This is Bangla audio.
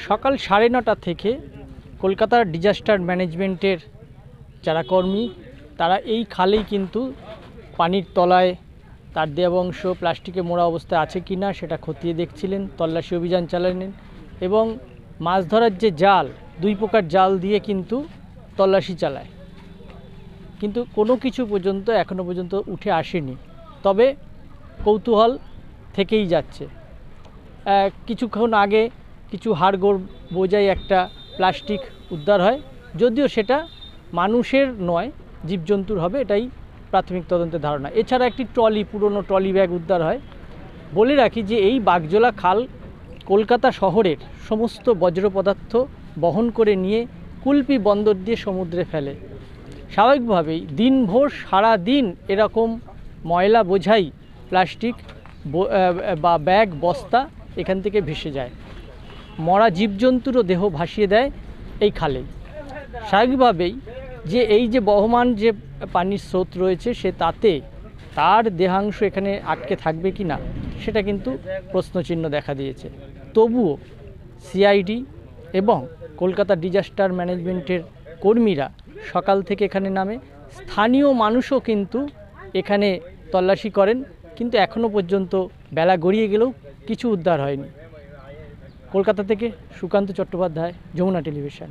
সকাল 9:30 থেকে কলকাতার ডিজাস্টার ম্যানেজমেন্টের যারা কর্মী তারা এই খালেই কিন্তু পানির তলায় তার দেয়াংশ প্লাস্টিকে মোড়া অবস্থায় আছে কি না সেটা খতিয়ে দেখছিলেন, তল্লাশি অভিযান চালালেন এবং মাছ ধরার যে জাল 2 প্রকার জাল দিয়ে কিন্তু তল্লাশি চালায়, কিন্তু কোনো কিছু পর্যন্ত এখনো পর্যন্ত উঠে আসেনি। তবে কৌতূহল থেকেই যাচ্ছে। কিছুক্ষণ আগে কিছু হাড়গোড় বোঝাই একটা প্লাস্টিক উদ্ধার হয়, যদিও সেটা মানুষের নয়, জীবজন্তুর হবে, এটাই প্রাথমিক তদন্তের ধারণা। এছাড়া একটি ট্রলি, পুরনো ট্রলি ব্যাগ উদ্ধার হয়। বলে রাখি যে এই বাগজোলা খাল কলকাতা শহরের সমস্ত বজ্র পদার্থ বহন করে নিয়ে কুলপি বন্দর দিয়ে সমুদ্রে ফেলে। স্বাভাবিকভাবেই দিনভর সারা দিন এরকম ময়লা বোঝাই প্লাস্টিক বা ব্যাগ বস্তা এখান থেকে ভেসে যায়, মরা জীবজন্তুরও দেহ ভাসিয়ে দেয় এই খালে। স্বাভাবিকভাবেই যে এই যে বহমান যে পানির স্রোত রয়েছে সে তাতে তার দেহাংশ এখানে আটকে থাকবে কি না সেটা কিন্তু প্রশ্নচিহ্ন দেখা দিয়েছে। তবুও সিআইডি এবং কলকাতা ডিজাস্টার ম্যানেজমেন্টের কর্মীরা সকাল থেকে এখানে নামে, স্থানীয় মানুষও কিন্তু এখানে তল্লাশি করেন, কিন্তু এখনও পর্যন্ত বেলা গড়িয়ে গেলেও কিছু উদ্ধার হয়নি। কলকাতা থেকে সুকান্ত চট্টোপাধ্যায়, যমুনা টেলিভিশন।